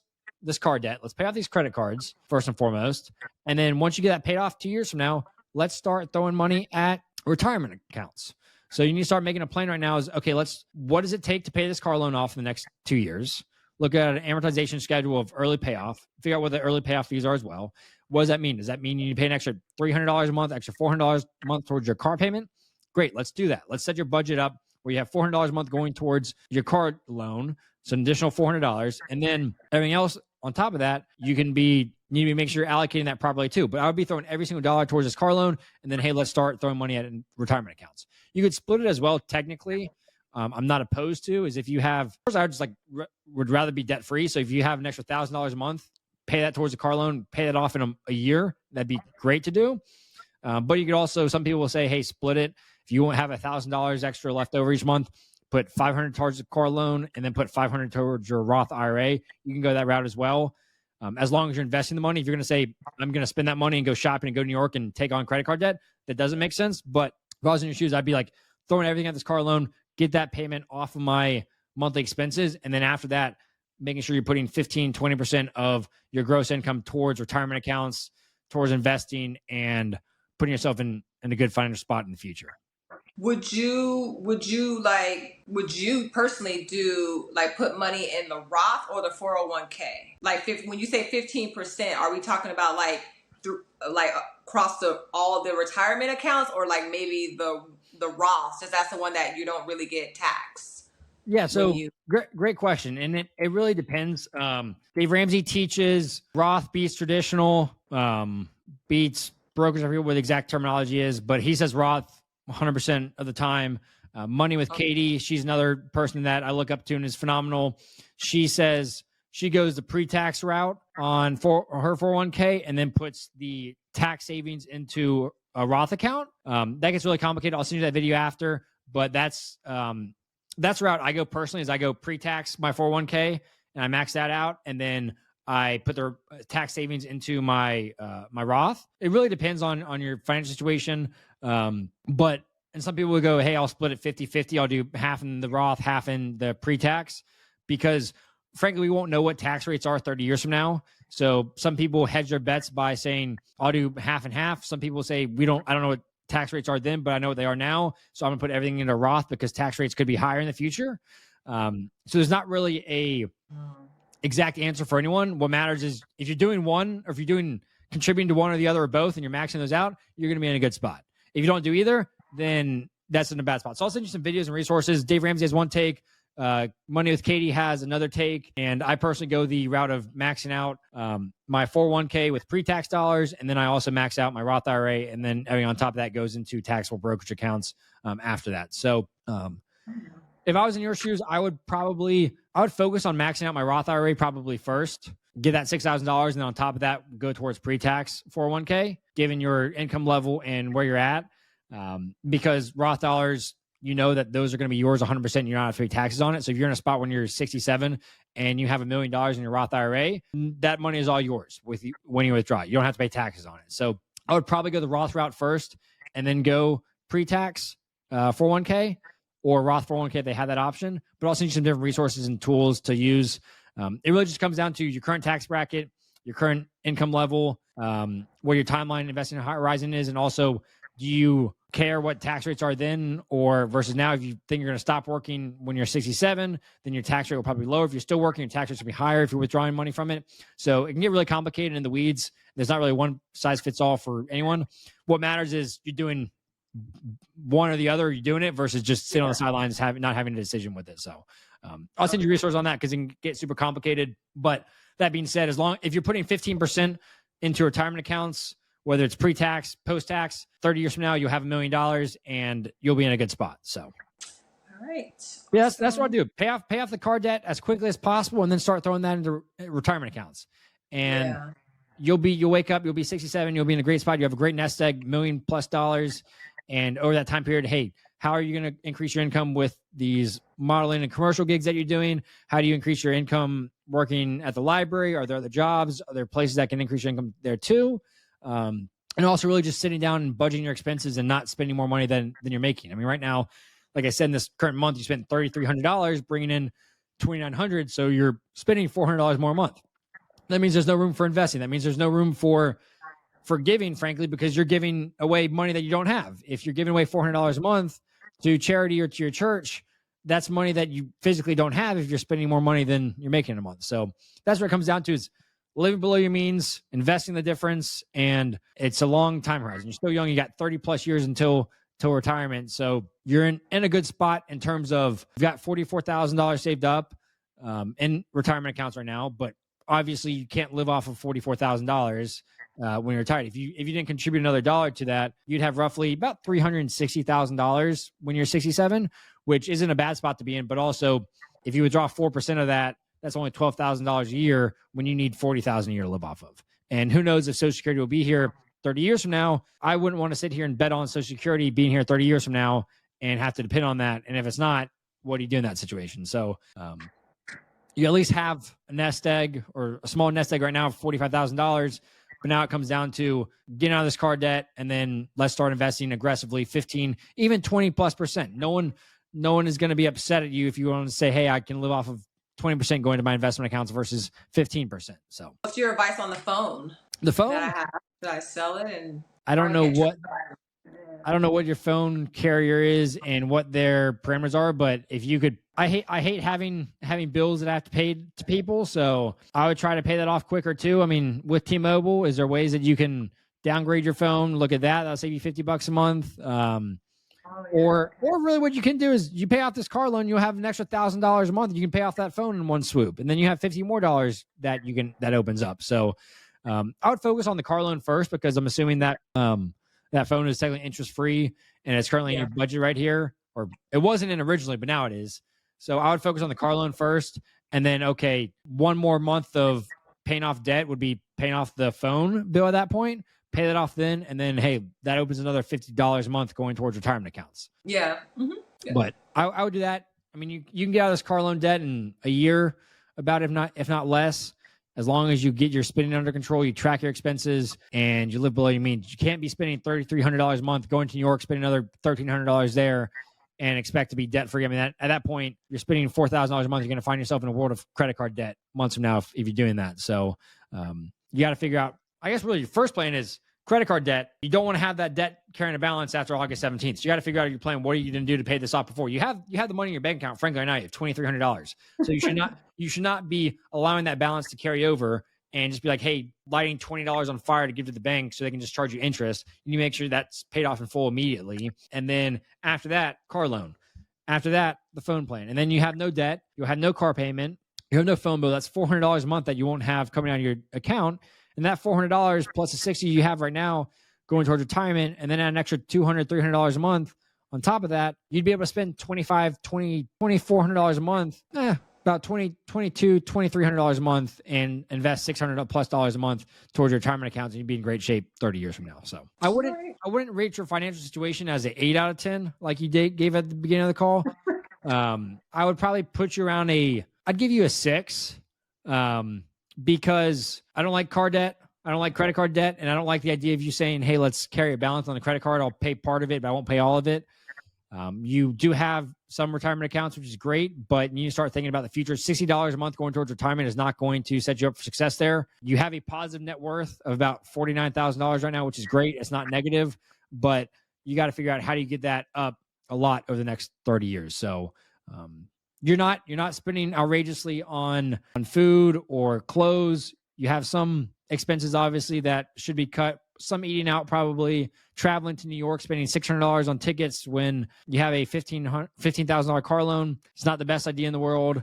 car debt. Let's pay off these credit cards first and foremost. And then once you get that paid off 2 years from now, let's start throwing money at retirement accounts. So you need to start making a plan right now is, okay, what does it take to pay this car loan off in the next 2 years? Look at an amortization schedule of early payoff, figure out what the early payoff fees are as well. What does that mean? Does that mean you need to pay an extra $300 a month, extra $400 a month towards your car payment? Great, let's do that. Let's set your budget up where you have $400 a month going towards your car loan, so an additional $400, and then everything else on top of that, you need to make sure you're allocating that properly too. But I would be throwing every single dollar towards this car loan, and then, hey, let's start throwing money at retirement accounts. You could split it as well, technically. I'm not opposed to, is if you have, first I would just would rather be debt free. So if you have an extra $1,000 a month, pay that towards the car loan, pay that off in a year. That'd be great to do. But you could also, some people will say, hey, split it. If you won't have $1,000 extra left over each month, put $500 towards the car loan and then put $500 towards your Roth IRA. You can go that route as well. As long as you're investing the money. If you're going to say, I'm going to spend that money and go shopping and go to New York and take on credit card debt, that doesn't make sense. But if I was in your shoes, I'd be like throwing everything at this car loan, get that payment off of my monthly expenses. And then after that, making sure you're putting 15-20% of your gross income towards retirement accounts, towards investing, and putting yourself in a good financial spot in the future. Would you personally do put money in the Roth or the 401k? When you say 15%, are we talking about across all the retirement accounts, or maybe the Roth, because that's the one that you don't really get taxed? Yeah, so great question. And it really depends. Dave Ramsey teaches Roth beats traditional, beats brokers. I forget what the exact terminology is, but he says Roth 100% of the time. Money with Katie, she's another person that I look up to and is phenomenal. She says she goes the pre-tax route on her 401k and then puts the tax savings into a Roth account. That gets really complicated. I'll send you that video after, but that's the route I go personally. Is I go pre-tax my 401k and I max that out, and then I put the tax savings into my my Roth. It really depends on your financial situation. And some people would go, hey, I'll split it 50-50. I'll do half in the Roth, half in the pre-tax, because frankly, we won't know what tax rates are 30 years from now. So some people hedge their bets by saying, I'll do half and half. Some people say, I don't know what tax rates are then, but I know what they are now. So I'm gonna put everything into Roth because tax rates could be higher in the future. So there's not really a exact answer for anyone. What matters is if you're doing one, or if you're contributing to one or the other or both, and you're maxing those out, you're going to be in a good spot. If you don't do either, then that's in a bad spot. So I'll send you some videos and resources. Dave Ramsey has one take. Money with Katie has another take. And I personally go the route of maxing out my 401k with pre-tax dollars. And then I also max out my Roth IRA. And then everything on top of that goes into taxable brokerage accounts after that. So If I was in your shoes, I would focus on maxing out my Roth IRA probably first, get that $6,000, and then on top of that, go towards pre-tax 401k, given your income level and where you're at. Because Roth dollars, you know that those are going to be yours 100%. You're not have to pay taxes on it. So if you're in a spot when you're 67 and you have $1 million in your Roth IRA, that money is all yours when you withdraw. You don't have to pay taxes on it. So I would probably go the Roth route first and then go pre-tax 401k or Roth 401k if they have that option. But also need some different resources and tools to use. It really just comes down to your current tax bracket, your current income level, where your timeline investing horizon is, and also do you care what tax rates are then or versus now? If you think you're going to stop working when you're 67, then your tax rate will probably be lower. If you're still working, your tax rates will be higher if you're withdrawing money from it. So it can get really complicated in the weeds. There's not really one size fits all for anyone. What matters is you're doing one or the other, you're doing it versus just sitting on the sidelines, not having a decision with it. So I'll send you resources on that because it can get super complicated. But that being said, if you're putting 15% into retirement accounts, whether it's pre-tax, post-tax, 30 years from now, you'll have $1 million and you'll be in a good spot. So, all right. Yeah, that's what I do. Pay off the car debt as quickly as possible and then start throwing that into retirement accounts. And you'll wake up, you'll be 67, you'll be in a great spot. You have a great nest egg, $1 million+ dollars. And over that time period, hey, how are you going to increase your income with these modeling and commercial gigs that you're doing? How do you increase your income working at the library? Are there other jobs? Are there places that can increase your income there too? And also really just sitting down and budgeting your expenses and not spending more money than you're making. I mean, right now, like I said, in this current month, you spent $3,300, bringing in $2,900. So you're spending $400 more a month. That means there's no room for investing. That means there's no room for giving, frankly, because you're giving away money that you don't have. If you're giving away $400 a month to charity or to your church, that's money that you physically don't have if you're spending more money than you're making in a month. So that's what it comes down to, is living below your means, investing the difference, and it's a long time horizon. You're still young. You got 30+ years until retirement. So you're in a good spot in terms of you've got $44,000 saved up in retirement accounts right now, but obviously you can't live off of $44,000 when you're retired. If you didn't contribute another dollar to that, you'd have roughly about $360,000 when you're 67, which isn't a bad spot to be in. But also, if you withdraw 4% of that, that's only $12,000 a year when you need $40,000 a year to live off of. And who knows if Social Security will be here 30 years from now. I wouldn't want to sit here and bet on Social Security being here 30 years from now and have to depend on that. And if it's not, what do you do in that situation? So you at least have a nest egg or a small nest egg right now of $45,000. But now it comes down to getting out of this car debt and then let's start investing aggressively, 15, even 20+%. No one is going to be upset at you if you want to say, hey, I can live off of 20% going to my investment accounts versus 15%. So what's your advice on the phone? The phone? Should I sell it? And I don't know what your phone carrier is and what their parameters are, but if you could, I hate having bills that I have to pay to people. So I would try to pay that off quicker too. I mean, with T-Mobile, is there ways that you can downgrade your phone? Look at that. That'll save you $50 a month. Or really what you can do is you pay off this car loan, you'll have an extra $1,000 a month. You can pay off that phone in one swoop. And then you have $50 more that opens up. So I would focus on the car loan first because I'm assuming that that phone is technically interest free and it's currently in your budget right here, or it wasn't in originally, but now it is. So I would focus on the car loan first. And then, okay, one more month of paying off debt would be paying off the phone bill at that point. Pay that off then, and then, hey, that opens another $50 a month going towards retirement accounts. Yeah. Mm-hmm. Yeah. But I would do that. I mean, you can get out of this car loan debt in a year, about if not less, as long as you get your spending under control, you track your expenses, and you live below your means. You can't be spending $3,300 a month, going to New York, spending another $1,300 there, and expect to be debt free. I mean, at that point, you're spending $4,000 a month. You're going to find yourself in a world of credit card debt months from now if you're doing that. So you got to figure out. I guess really your first plan is credit card debt. You don't want to have that debt carrying a balance after August 17th. So you got to figure out your plan. What are you going to do to pay this off before? You have the money in your bank account. Frankly, right now you have $2,300. So you should not be allowing that balance to carry over and just be like, hey, lighting $20 on fire to give to the bank so they can just charge you interest. You need to make sure that's paid off in full immediately. And then after that, car loan. After that, the phone plan. And then you have no debt. You'll have no car payment. You have no phone bill. That's $400 a month that you won't have coming out of your account. And that $400 plus the $60 you have right now going towards retirement, and then add an extra $200, $300 a month On top of that, you'd be able to spend $2,400 a month, about $2,300 a month, and invest $600+ a month towards your retirement accounts, and you'd be in great shape 30 years from now. So I wouldn't rate your financial situation as an 8 out of 10 like you gave at the beginning of the call. I would probably put you around I'd give you a 6, because I don't like car debt. I don't like credit card debt, and I don't like the idea of you saying, hey, let's carry a balance on the credit card. I'll pay part of it, but I won't pay all of it. You do have some retirement accounts, which is great, but you need to start thinking about the future. $60 a month going towards retirement is not going to set you up for success there. You have a positive net worth of about $49,000 right now, which is great. It's not negative, but you got to figure out how do you get that up a lot over the next 30 years. So you're not spending outrageously on food or clothes. You have some expenses, obviously, that should be cut. Some eating out, probably traveling to New York, spending $600 on tickets when you have a $15,000 car loan. It's not the best idea in the world.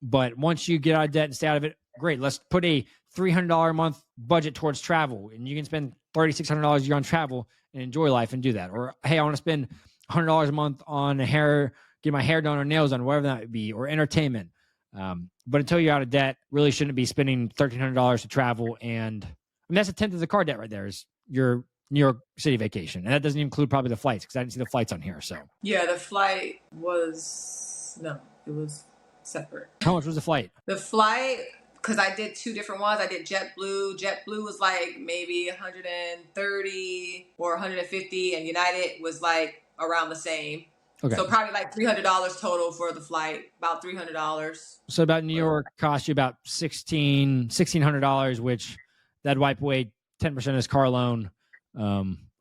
But once you get out of debt and stay out of it, great. Let's put a $300 a month budget towards travel, and you can spend $3,600 a year on travel and enjoy life and do that. Or, hey, I want to spend $100 a month on get my hair done or nails done, whatever that might be, or entertainment. But until you're out of debt, really shouldn't be spending $1,300 to travel. And that's a tenth of the car debt right there is your New York City vacation. And that doesn't even include probably the flights, because I didn't see the flights on here. So yeah, the flight was it was separate. How much was the flight? The flight, because I did 2 different ones. I did JetBlue. JetBlue was like maybe 130 or 150, and United was like around the same. Okay. So probably like $300 total for the flight, about $300. So about New York cost you about $1,600, which that'd wipe away 10% of his car loan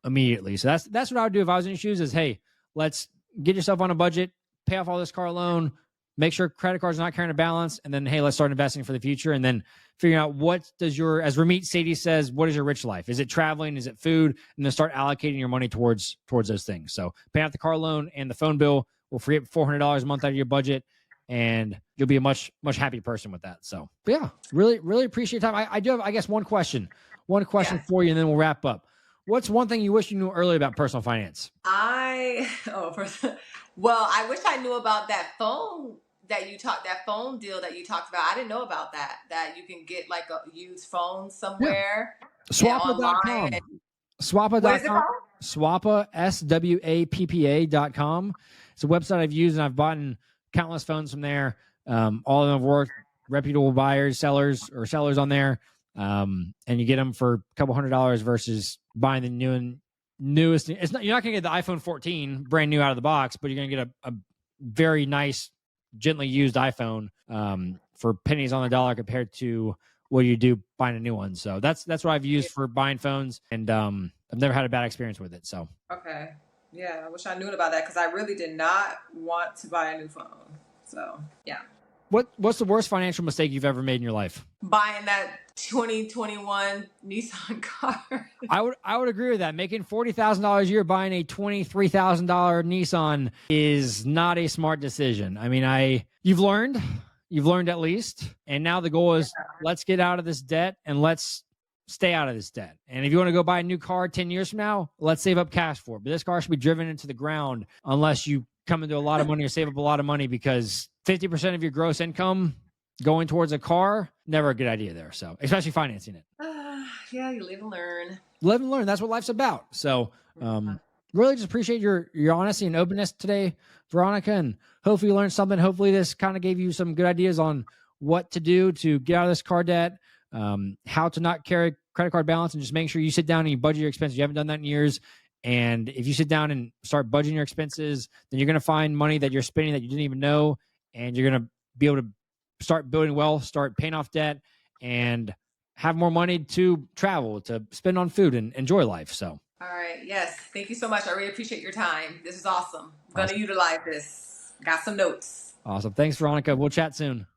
immediately. So that's what I would do if I was in your shoes is, hey, let's get yourself on a budget, pay off all this car loan, make sure credit cards are not carrying a balance, and then, hey, let's start investing for the future. And then figuring out what does as Ramit Sethi says, what is your rich life? Is it traveling? Is it food? And then start allocating your money towards those things. So pay off the car loan and the phone bill will free up $400 a month out of your budget, and you'll be a much, much happier person with that. So yeah, really, really appreciate your time. I do have, I guess, one question for you, and then we'll wrap up. What's one thing you wish you knew earlier about personal finance? I wish I knew about that phone deal that you talked about. I didn't know about that you can get like a used phone somewhere. Yeah. Swappa.com. Swappa.com. Swappa, SWAPPA.com. It's a website I've used, and I've bought countless phones from there. All of them have worked. Reputable buyers, sellers on there. And you get them for a couple $100 versus buying the newest. You're not going to get the iPhone 14 brand new out of the box, but you're going to get a very nice, gently used iPhone for pennies on the dollar compared to what you do buying a new one. So that's what I've used for buying phones, and I've never had a bad experience with it. So okay, yeah, I wish I knew about that, because I really did not want to buy a new phone. So yeah. What's the worst financial mistake you've ever made in your life? Buying that 2021 Nissan car. I would agree with that. Making $40,000 a year buying a $23,000 Nissan is not a smart decision. I mean, you've learned at least, and now the goal is let's get out of this debt and let's stay out of this debt. And if you want to go buy a new car 10 years from now, let's save up cash for it. But this car should be driven into the ground unless you come into a lot of money or save up a lot of money, because 50% of your gross income going towards a car, never a good idea there. So especially financing it. Yeah, you live and learn. Live and learn. That's what life's about. So really just appreciate your honesty and openness today, Veronica, and hopefully you learned something. Hopefully this kind of gave you some good ideas on what to do to get out of this car debt, how to not carry credit card balance, and just make sure you sit down and you budget your expenses. You haven't done that in years. And if you sit down and start budgeting your expenses, then you're going to find money that you're spending that you didn't even know, and you're going to be able to start building wealth, start paying off debt, and have more money to travel, to spend on food and enjoy life. So, all right. Yes. Thank you so much. I really appreciate your time. This is awesome. I'm going to utilize this. Got some notes. Awesome. Thanks, Veronica. We'll chat soon.